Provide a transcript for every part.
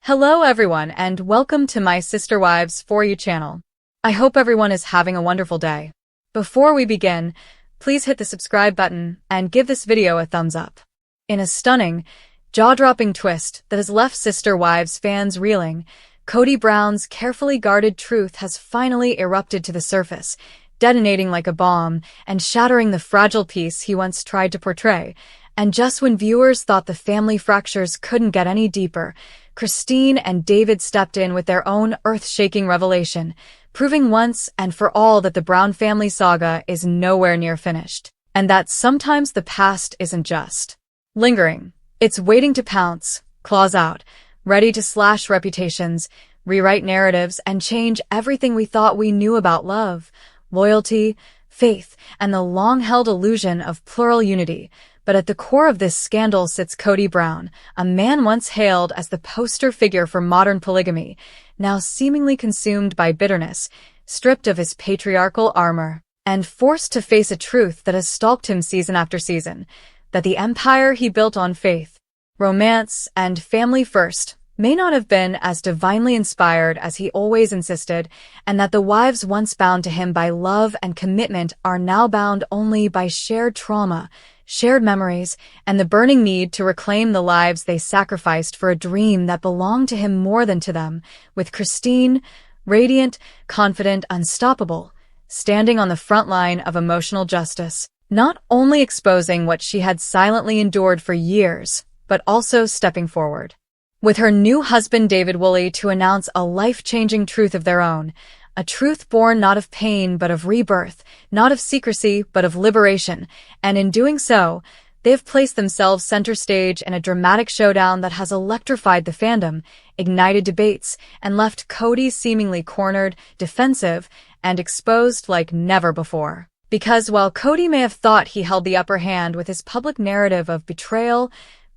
Hello everyone and welcome to my Sister Wives For You channel. I hope everyone is having a wonderful day. Before we begin, please hit the subscribe button and give this video a thumbs up. In a stunning, jaw-dropping twist that has left Sister Wives fans reeling, Kody Brown's carefully guarded truth has finally erupted to the surface, detonating like a bomb and shattering the fragile peace he once tried to portray. And just when viewers thought the family fractures couldn't get any deeper, Christine and David stepped in with their own earth-shaking revelation, proving once and for all that the Brown family saga is nowhere near finished, and that sometimes the past isn't just lingering. It's waiting to pounce, claws out, ready to slash reputations, rewrite narratives, and change everything we thought we knew about love, loyalty, faith, and the long-held illusion of plural unity. But at the core of this scandal sits Kody Brown, a man once hailed as the poster figure for modern polygamy, now seemingly consumed by bitterness, stripped of his patriarchal armor, and forced to face a truth that has stalked him season after season, that the empire he built on faith, romance, and family first may not have been as divinely inspired as he always insisted, and that the wives once bound to him by love and commitment are now bound only by shared trauma, shared memories, and the burning need to reclaim the lives they sacrificed for a dream that belonged to him more than to them, with Christine, radiant, confident, unstoppable, standing on the front line of emotional justice, not only exposing what she had silently endured for years, but also stepping forward with her new husband David Woolley to announce a life-changing truth of their own, a truth born not of pain but of rebirth, not of secrecy but of liberation, and in doing so, they have placed themselves center stage in a dramatic showdown that has electrified the fandom, ignited debates, and left Kody seemingly cornered, defensive, and exposed like never before. Because while Kody may have thought he held the upper hand with his public narrative of betrayal,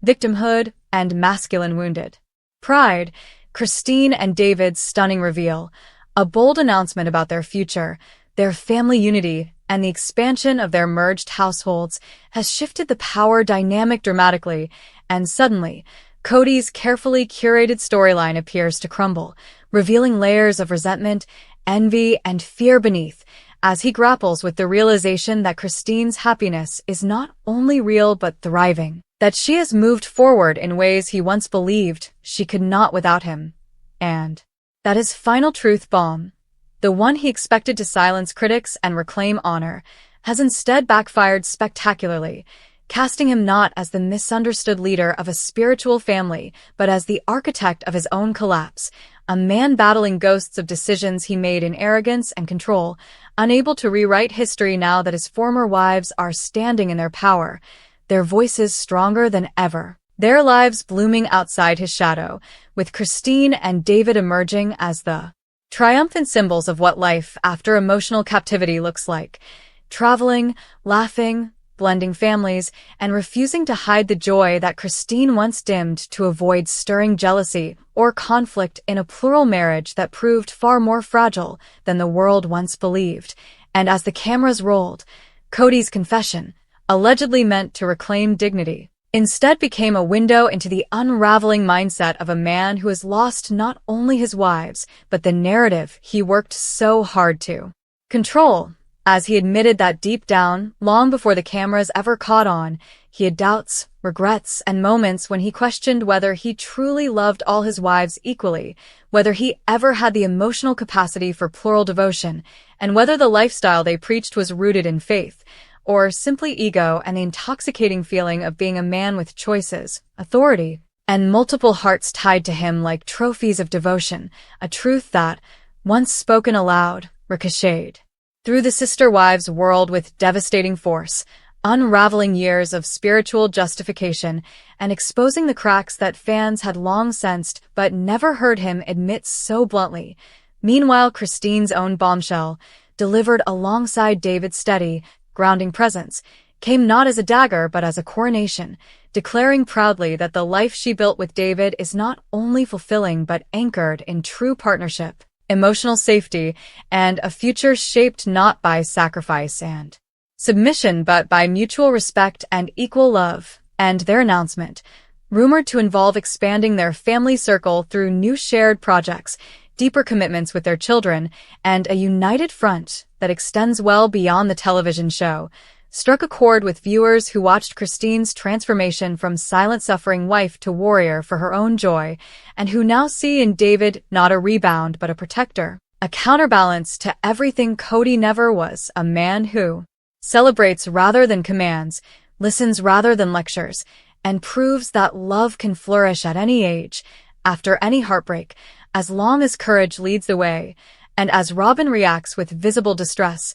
victimhood, and masculine wounded pride, Christine and David's stunning reveal, a bold announcement about their future, their family unity, and the expansion of their merged households has shifted the power dynamic dramatically, and suddenly, Kody's carefully curated storyline appears to crumble, revealing layers of resentment, envy, and fear beneath, as he grapples with the realization that Christine's happiness is not only real but thriving, that she has moved forward in ways he once believed she could not without him, and that his final truth bomb, the one he expected to silence critics and reclaim honor, has instead backfired spectacularly, casting him not as the misunderstood leader of a spiritual family, but as the architect of his own collapse, a man battling ghosts of decisions he made in arrogance and control, unable to rewrite history now that his former wives are standing in their power, their voices stronger than ever, their lives blooming outside his shadow, with Christine and David emerging as the triumphant symbols of what life after emotional captivity looks like, traveling, laughing, blending families, and refusing to hide the joy that Christine once dimmed to avoid stirring jealousy or conflict in a plural marriage that proved far more fragile than the world once believed. And as the cameras rolled, Kody's confession, allegedly meant to reclaim dignity, instead became a window into the unraveling mindset of a man who has lost not only his wives, but the narrative he worked so hard to control. As he admitted that deep down, long before the cameras ever caught on, he had doubts, regrets, and moments when he questioned whether he truly loved all his wives equally, whether he ever had the emotional capacity for plural devotion, and whether the lifestyle they preached was rooted in faith, or simply ego and the intoxicating feeling of being a man with choices, authority, and multiple hearts tied to him like trophies of devotion, a truth that, once spoken aloud, ricocheted through the Sister Wives world with devastating force, unraveling years of spiritual justification and exposing the cracks that fans had long sensed but never heard him admit so bluntly. Meanwhile, Christine's own bombshell, delivered alongside David's steady, grounding presence, came not as a dagger but as a coronation, declaring proudly that the life she built with David is not only fulfilling but anchored in true partnership, emotional safety, and a future shaped not by sacrifice and submission but by mutual respect and equal love. And their announcement, rumored to involve expanding their family circle through new shared projects, deeper commitments with their children, and a united front that extends well beyond the television show, struck a chord with viewers who watched Christine's transformation from silent suffering wife to warrior for her own joy, and who now see in David not a rebound but a protector, a counterbalance to everything Kody never was, a man who celebrates rather than commands, listens rather than lectures, and proves that love can flourish at any age, after any heartbreak, as long as courage leads the way. And as Robin reacts with visible distress,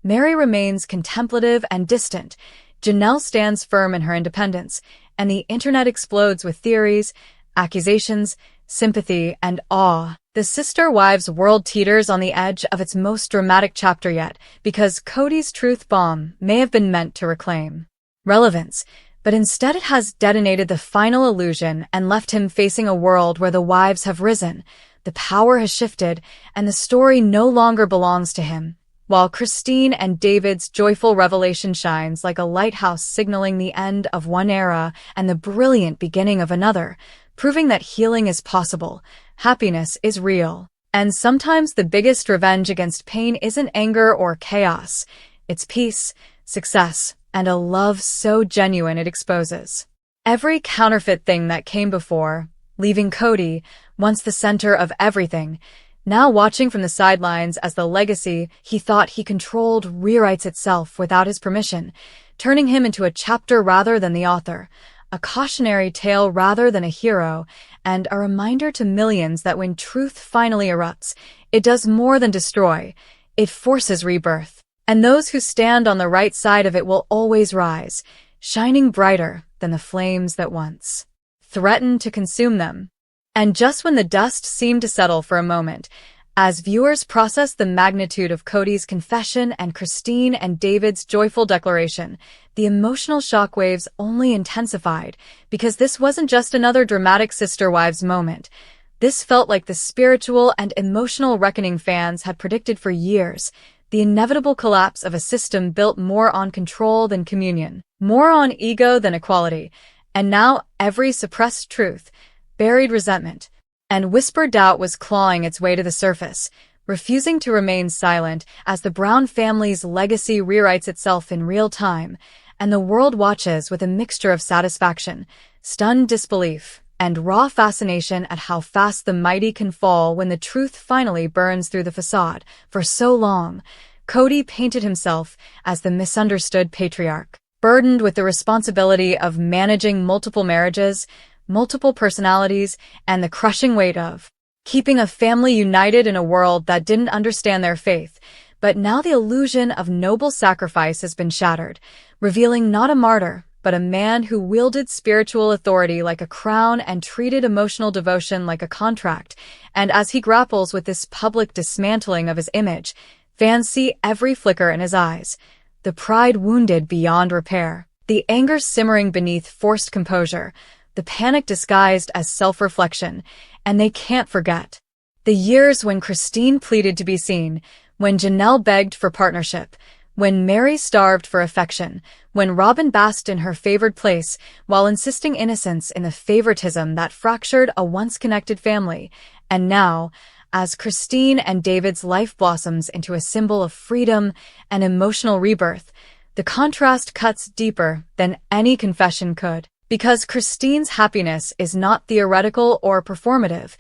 Mary remains contemplative and distant, Janelle stands firm in her independence, and the internet explodes with theories, accusations, sympathy, and awe. The Sister Wives world teeters on the edge of its most dramatic chapter yet, because Kody's truth bomb may have been meant to reclaim relevance, but instead it has detonated the final illusion and left him facing a world where the wives have risen, the power has shifted, and the story no longer belongs to him, while Christine and David's joyful revelation shines like a lighthouse signaling the end of one era and the brilliant beginning of another, proving that healing is possible, happiness is real. And sometimes the biggest revenge against pain isn't anger or chaos, it's peace, success, and a love so genuine it exposes every counterfeit thing that came before, leaving Kody, once the center of everything, now watching from the sidelines as the legacy he thought he controlled rewrites itself without his permission, turning him into a chapter rather than the author, a cautionary tale rather than a hero, and a reminder to millions that when truth finally erupts, it does more than destroy, it forces rebirth. And those who stand on the right side of it will always rise, shining brighter than the flames that once threatened to consume them. And just when the dust seemed to settle for a moment, as viewers processed the magnitude of Kody's confession and Christine and David's joyful declaration, the emotional shockwaves only intensified, because this wasn't just another dramatic Sister Wives moment. This felt like the spiritual and emotional reckoning fans had predicted for years, the inevitable collapse of a system built more on control than communion, more on ego than equality, and now every suppressed truth, buried resentment, and whispered doubt was clawing its way to the surface, refusing to remain silent as the Brown family's legacy rewrites itself in real time, and the world watches with a mixture of satisfaction, stunned disbelief, and raw fascination at how fast the mighty can fall when the truth finally burns through the facade. For so long, Kody painted himself as the misunderstood patriarch, burdened with the responsibility of managing multiple marriages, multiple personalities, and the crushing weight of keeping a family united in a world that didn't understand their faith. But now the illusion of noble sacrifice has been shattered, revealing not a martyr, but a man who wielded spiritual authority like a crown and treated emotional devotion like a contract. And as he grapples with this public dismantling of his image, fans see every flicker in his eyes, the pride wounded beyond repair, the anger simmering beneath forced composure, the panic disguised as self-reflection, and they can't forget the years when Christine pleaded to be seen, when Janelle begged for partnership, when Mary starved for affection, when Robin basked in her favored place while insisting innocence in the favoritism that fractured a once-connected family, and now, as Christine and David's life blossoms into a symbol of freedom and emotional rebirth, the contrast cuts deeper than any confession could. Because Christine's happiness is not theoretical or performative,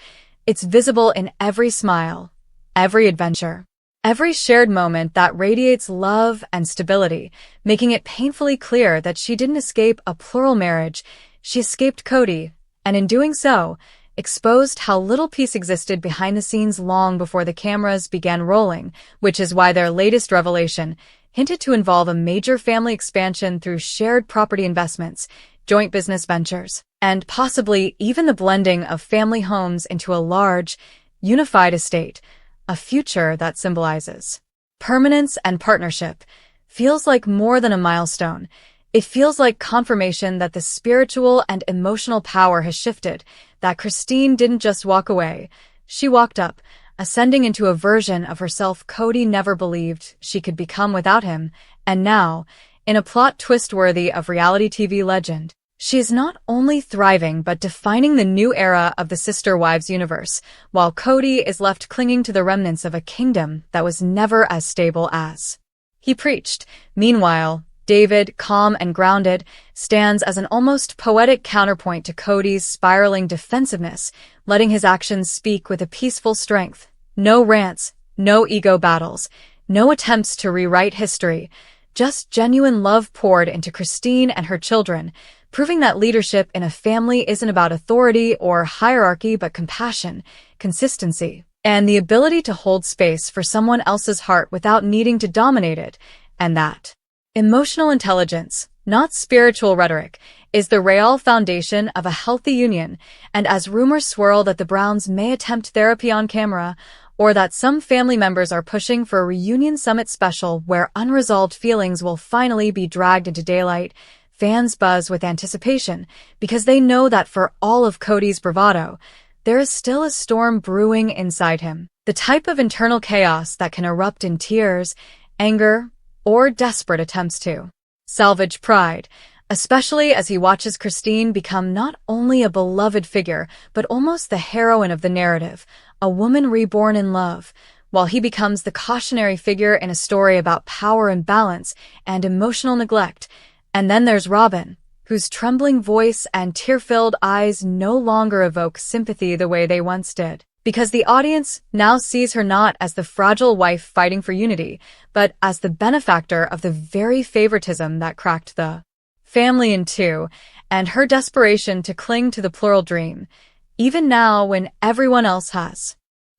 it's visible in every smile, every adventure, every shared moment that radiates love and stability, making it painfully clear that she didn't escape a plural marriage, she escaped Kody, and in doing so, exposed how little peace existed behind the scenes long before the cameras began rolling, which is why their latest revelation hinted to involve a major family expansion through shared property investments, joint business ventures, and possibly even the blending of family homes into a large, unified estate, a future that symbolizes permanence and partnership. Feels like more than a milestone. It feels like confirmation that the spiritual and emotional power has shifted, that Christine didn't just walk away, she walked up, ascending into a version of herself Kody never believed she could become without him, and now, in a plot twist worthy of reality TV legend, She is not only thriving but defining the new era of the Sister Wives universe, while Kody is left clinging to the remnants of a kingdom that was never as stable as he preached. Meanwhile, David, calm and grounded, stands as an almost poetic counterpoint to Kody's spiraling defensiveness, letting his actions speak with a peaceful strength. No rants, no ego battles, no attempts to rewrite history, just genuine love poured into Christine and her children, proving that leadership in a family isn't about authority or hierarchy but compassion, consistency, and the ability to hold space for someone else's heart without needing to dominate it, and that emotional intelligence, not spiritual rhetoric, is the real foundation of a healthy union. And as rumors swirl that the Browns may attempt therapy on camera, or that some family members are pushing for a reunion summit special where unresolved feelings will finally be dragged into daylight, fans buzz with anticipation because they know that for all of Kody's bravado, there is still a storm brewing inside him. The type of internal chaos that can erupt in tears, anger, or desperate attempts to salvage pride, especially as he watches Christine become not only a beloved figure, but almost the heroine of the narrative, a woman reborn in love, while he becomes the cautionary figure in a story about power imbalance and emotional neglect. And then there's Robyn, whose trembling voice and tear-filled eyes no longer evoke sympathy the way they once did, because the audience now sees her not as the fragile wife fighting for unity, but as the benefactor of the very favoritism that cracked the family in two, and her desperation to cling to the plural dream, even now when everyone else has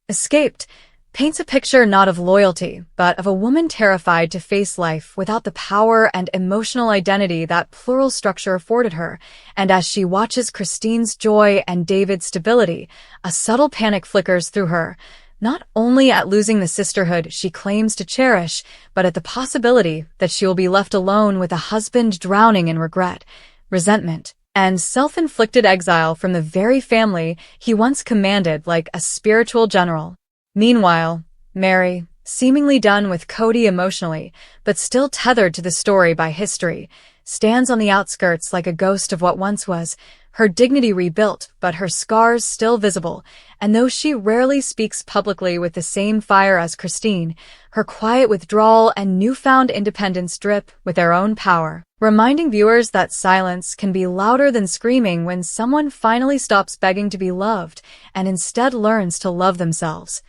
escaped, paints a picture not of loyalty, but of a woman terrified to face life without the power and emotional identity that plural structure afforded her. And as she watches Christine's joy and David's stability, a subtle panic flickers through her, not only at losing the sisterhood she claims to cherish, but at the possibility that she will be left alone with a husband drowning in regret, resentment, and self-inflicted exile from the very family he once commanded like a spiritual general. Meanwhile, Mary, seemingly done with Kody emotionally, but still tethered to the story by history, stands on the outskirts like a ghost of what once was, her dignity rebuilt but her scars still visible, and though she rarely speaks publicly with the same fire as Christine, her quiet withdrawal and newfound independence drip with their own power, reminding viewers that silence can be louder than screaming when someone finally stops begging to be loved and instead learns to love themselves.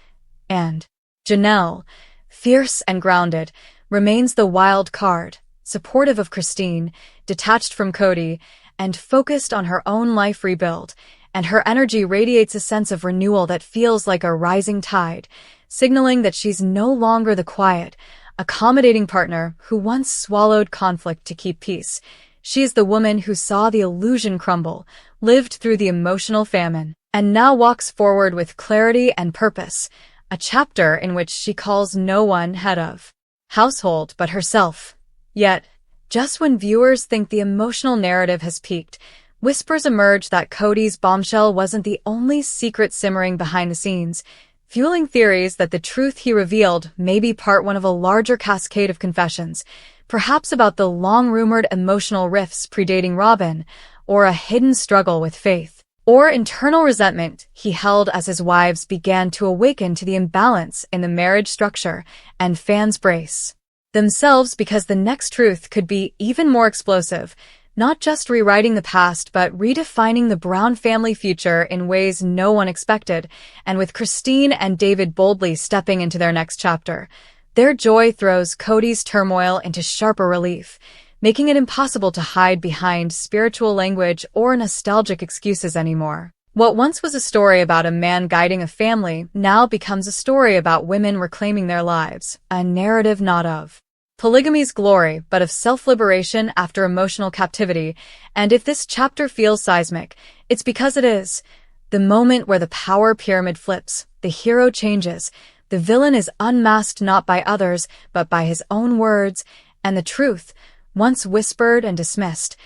And Janelle, fierce and grounded, remains the wild card, supportive of Christine, detached from Kody, and focused on her own life rebuild, and her energy radiates a sense of renewal that feels like a rising tide, signaling that she's no longer the quiet, accommodating partner who once swallowed conflict to keep peace. She is the woman who saw the illusion crumble, lived through the emotional famine, and now walks forward with clarity and purpose, a chapter in which she calls no one head of household but herself. Yet, just when viewers think the emotional narrative has peaked, whispers emerge that Kody's bombshell wasn't the only secret simmering behind the scenes, fueling theories that the truth he revealed may be part one of a larger cascade of confessions, perhaps about the long-rumored emotional rifts predating Robyn, or a hidden struggle with faith, or internal resentment he held as his wives began to awaken to the imbalance in the marriage structure, and fans brace themselves because the next truth could be even more explosive, not just rewriting the past but redefining the Brown family future in ways no one expected. And with Christine and David boldly stepping into their next chapter, their joy throws Kody's turmoil into sharper relief, making it impossible to hide behind spiritual language or nostalgic excuses anymore. What once was a story about a man guiding a family now becomes a story about women reclaiming their lives, a narrative not of polygamy's glory but of self-liberation after emotional captivity. And if this chapter feels seismic, it's because it is. The moment where the power pyramid flips, the hero changes, the villain is unmasked not by others but by his own words, and the truth, once whispered and dismissed,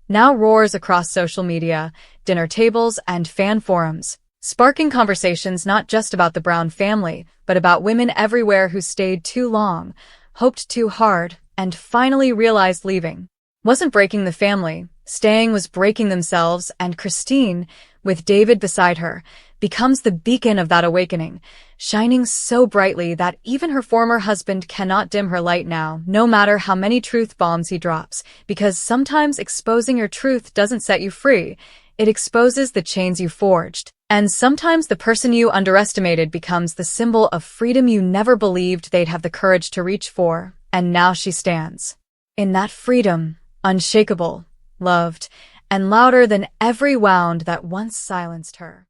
now roars across social media, dinner tables, and fan forums, sparking conversations not just about the Brown family, but about women everywhere who stayed too long, hoped too hard, and finally realized leaving wasn't breaking the family, Staying was breaking themselves, and Christine, with David beside her, becomes the beacon of that awakening, shining so brightly that even her former husband cannot dim her light now, no matter how many truth bombs he drops, because sometimes exposing your truth doesn't set you free, it exposes the chains you forged. And sometimes the person you underestimated becomes the symbol of freedom you never believed they'd have the courage to reach for, and now she stands. In that freedom, unshakable, loved, and louder than every wound that once silenced her.